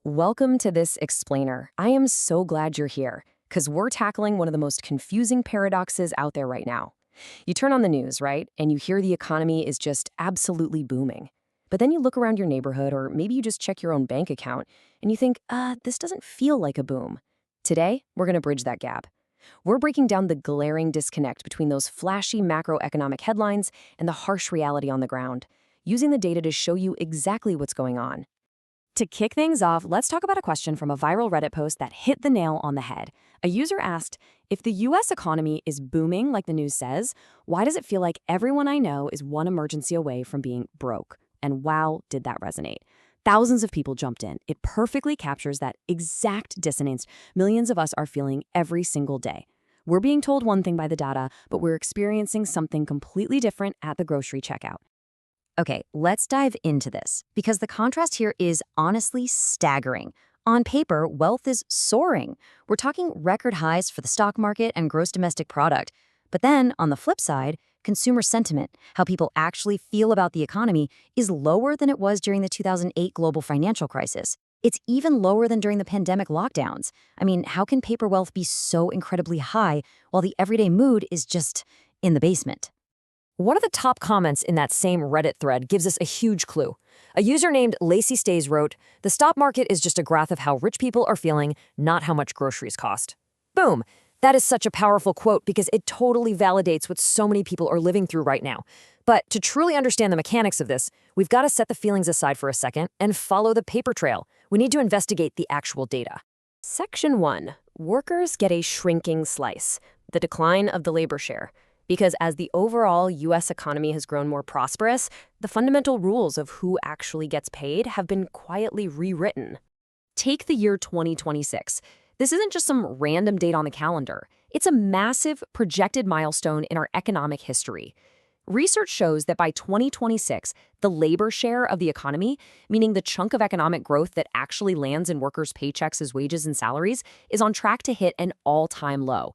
Welcome to this explainer. I am so glad you're here, because we're tackling one of the most confusing paradoxes out there right now. You turn on the news, right, and you hear the economy is just absolutely booming. But then you look around your neighborhood, or maybe you just check your own bank account, and you think, this doesn't feel like a boom. Today, we're going to bridge that gap. We're breaking down the glaring disconnect between those flashy macroeconomic headlines and the harsh reality on the ground, using the data to show you exactly what's going on. To kick things off, let's talk about a question from a viral Reddit post that hit the nail on the head. A user asked, if the US economy is booming like the news says, why does it feel like everyone I know is one emergency away from being broke? And wow, did that resonate. Thousands of people jumped in. It perfectly captures that exact dissonance millions of us are feeling every single day. We're being told one thing by the data, but we're experiencing something completely different at the grocery checkout. Okay, let's dive into this, because the contrast here is honestly staggering. On paper, wealth is soaring. We're talking record highs for the stock market and gross domestic product. But then, on the flip side, consumer sentiment, how people actually feel about the economy, is lower than it was during the 2008 global financial crisis. It's even lower than during the pandemic lockdowns. I mean, how can paper wealth be so incredibly high while the everyday mood is just in the basement? One of the top comments in that same Reddit thread gives us a huge clue. A user named Lacey Stays wrote, "The stock market is just a graph of how rich people are feeling, not how much groceries cost." Boom! That is such a powerful quote because it totally validates what so many people are living through right now. But to truly understand the mechanics of this, we've got to set the feelings aside for a second and follow the paper trail. We need to investigate the actual data. Section 1. Workers get a shrinking slice. The decline of the labor share. Because as the overall U.S. economy has grown more prosperous, the fundamental rules of who actually gets paid have been quietly rewritten. Take the year 2026. This isn't just some random date on the calendar. It's a massive, projected milestone in our economic history. Research shows that by 2026, the labor share of the economy, meaning the chunk of economic growth that actually lands in workers' paychecks as wages and salaries, is on track to hit an all-time low.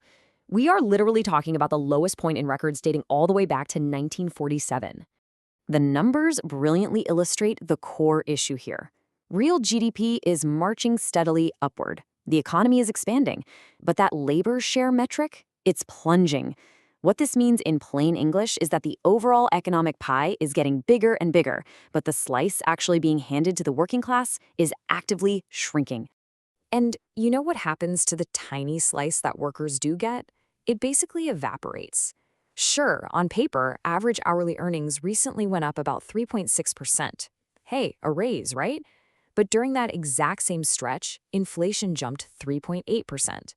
We are literally talking about the lowest point in records dating all the way back to 1947. The numbers brilliantly illustrate the core issue here. Real GDP is marching steadily upward. The economy is expanding, but that labor share metric, it's plunging. What this means in plain English is that the overall economic pie is getting bigger and bigger, but the slice actually being handed to the working class is actively shrinking. And you know what happens to the tiny slice that workers do get? It basically evaporates. Sure, on paper, average hourly earnings recently went up about 3.6%. Hey, a raise, right? But during that exact same stretch, inflation jumped 3.8%.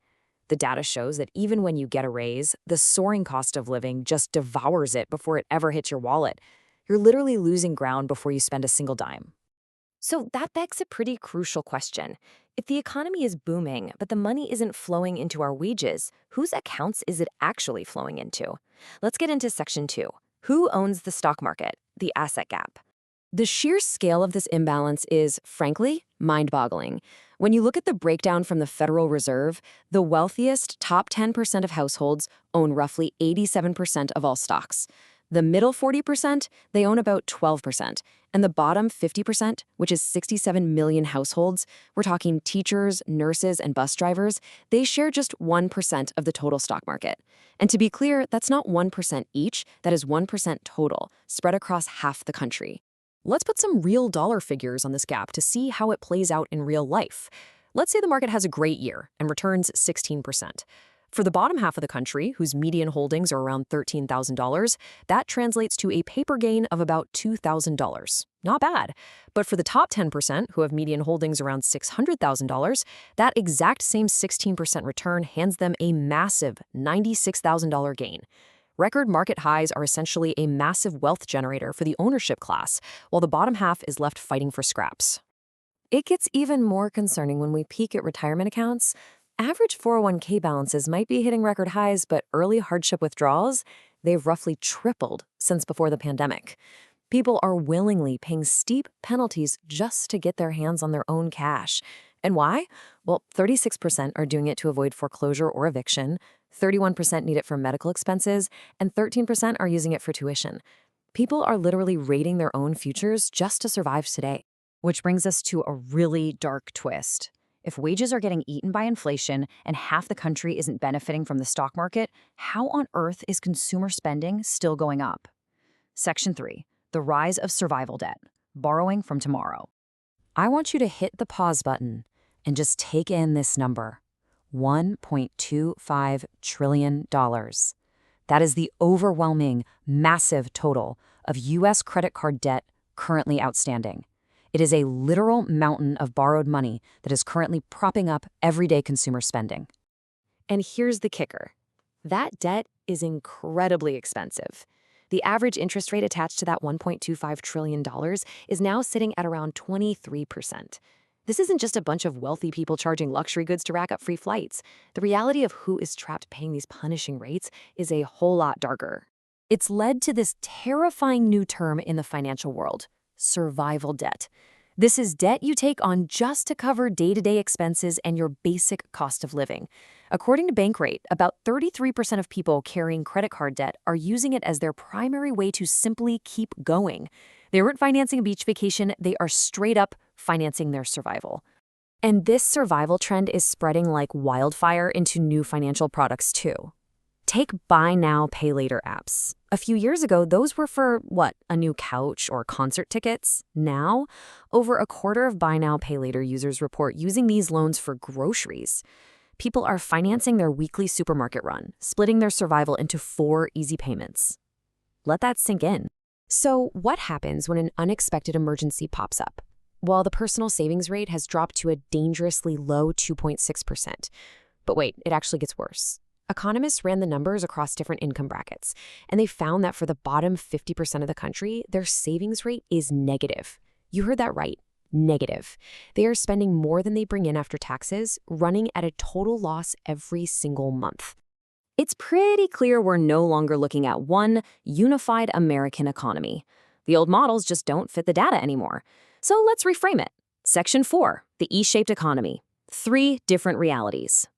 The data shows that even when you get a raise, the soaring cost of living just devours it before it ever hits your wallet. You're literally losing ground before you spend a single dime. So that begs a pretty crucial question. If the economy is booming, but the money isn't flowing into our wages, whose accounts is it actually flowing into? Let's get into Section 2. Who owns the stock market? The asset gap. The sheer scale of this imbalance is, frankly, mind-boggling. When you look at the breakdown from the Federal Reserve, the wealthiest top 10% of households own roughly 87% of all stocks. The middle 40%, they own about 12%. And the bottom 50%, which is 67 million households, we're talking teachers, nurses, and bus drivers, they share just 1% of the total stock market. And to be clear, that's not 1% each, that is 1% total, spread across half the country. Let's put some real dollar figures on this gap to see how it plays out in real life. Let's say the market has a great year and returns 16%. For the bottom half of the country, whose median holdings are around $13,000, that translates to a paper gain of about $2,000. Not bad. But for the top 10%, who have median holdings around $600,000, that exact same 16% return hands them a massive $96,000 gain. Record market highs are essentially a massive wealth generator for the ownership class, while the bottom half is left fighting for scraps. It gets even more concerning when we peek at retirement accounts. Average 401k balances might be hitting record highs, but early hardship withdrawals, they've roughly tripled since before the pandemic. People are willingly paying steep penalties just to get their hands on their own cash. And why? Well, 36% are doing it to avoid foreclosure or eviction, 31% need it for medical expenses, and 13% are using it for tuition. People are literally raiding their own futures just to survive today. Which brings us to a really dark twist. If wages are getting eaten by inflation and half the country isn't benefiting from the stock market, how on earth is consumer spending still going up? Section 3. The rise of survival debt. Borrowing from tomorrow. I want you to hit the pause button and just take in this number. $1.25 trillion. That is the overwhelming, massive total of U.S. credit card debt currently outstanding. It is a literal mountain of borrowed money that is currently propping up everyday consumer spending. And here's the kicker. That debt is incredibly expensive. The average interest rate attached to that $1.25 trillion is now sitting at around 23%. This isn't just a bunch of wealthy people charging luxury goods to rack up free flights. The reality of who is trapped paying these punishing rates is a whole lot darker. It's led to this terrifying new term in the financial world: survival debt. This is debt you take on just to cover day-to-day expenses and your basic cost of living. According to Bankrate, about 33% of people carrying credit card debt are using it as their primary way to simply keep going. They aren't financing a beach vacation, they are straight up financing their survival. And this survival trend is spreading like wildfire into new financial products too. Take buy now, pay later apps. A few years ago, those were for, a new couch or concert tickets. Now, over a quarter of buy now, pay later users report using these loans for groceries. People are financing their weekly supermarket run, splitting their survival into 4 easy payments. Let that sink in. So, what happens when an unexpected emergency pops up? Well, the personal savings rate has dropped to a dangerously low 2.6%. But wait, it actually gets worse. Economists ran the numbers across different income brackets, and they found that for the bottom 50% of the country, their savings rate is negative. You heard that right, negative. They are spending more than they bring in after taxes, running at a total loss every single month. It's pretty clear we're no longer looking at one unified American economy. The old models just don't fit the data anymore. So let's reframe it. Section 4, the E-shaped economy. 3 different realities.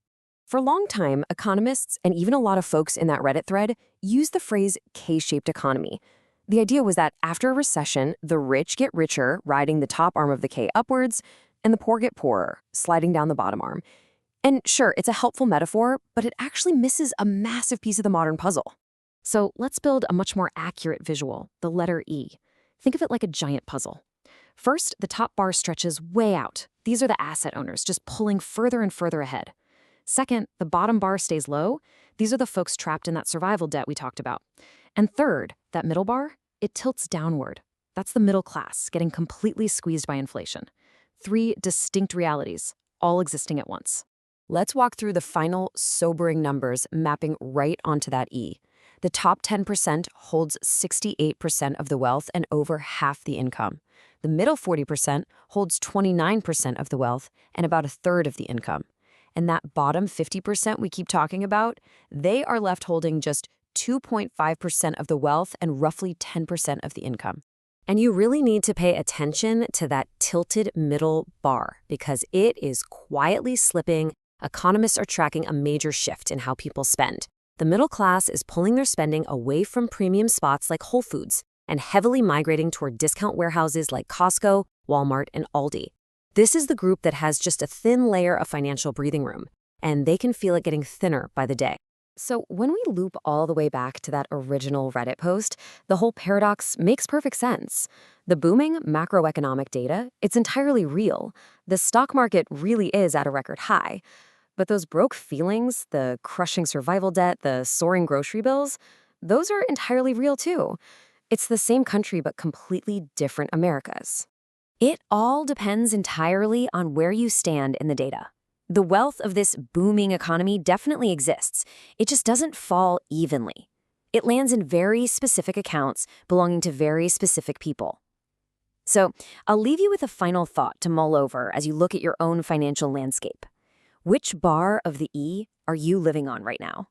For a long time, economists and even a lot of folks in that Reddit thread used the phrase K-shaped economy. The idea was that after a recession, the rich get richer, riding the top arm of the K upwards, and the poor get poorer, sliding down the bottom arm. And sure, it's a helpful metaphor, but it actually misses a massive piece of the modern puzzle. So let's build a much more accurate visual, the letter E. Think of it like a giant puzzle. First, the top bar stretches way out. These are the asset owners, just pulling further and further ahead. Second, the bottom bar stays low. These are the folks trapped in that survival debt we talked about. And third, that middle bar, it tilts downward. That's the middle class, getting completely squeezed by inflation. 3 distinct realities, all existing at once. Let's walk through the final sobering numbers mapping right onto that E. The top 10% holds 68% of the wealth and over half the income. The middle 40% holds 29% of the wealth and about a third of the income. And that bottom 50% we keep talking about, they are left holding just 2.5% of the wealth and roughly 10% of the income. And you really need to pay attention to that tilted middle bar because it is quietly slipping. Economists are tracking a major shift in how people spend. The middle class is pulling their spending away from premium spots like Whole Foods and heavily migrating toward discount warehouses like Costco, Walmart, and Aldi. This is the group that has just a thin layer of financial breathing room, and they can feel it getting thinner by the day. So when we loop all the way back to that original Reddit post, the whole paradox makes perfect sense. The booming macroeconomic data, it's entirely real. The stock market really is at a record high. But those broke feelings, the crushing survival debt, the soaring grocery bills, those are entirely real too. It's the same country but completely different Americas. It all depends entirely on where you stand in the data. The wealth of this booming economy definitely exists. It just doesn't fall evenly. It lands in very specific accounts belonging to very specific people. So I'll leave you with a final thought to mull over as you look at your own financial landscape. Which bar of the E are you living on right now?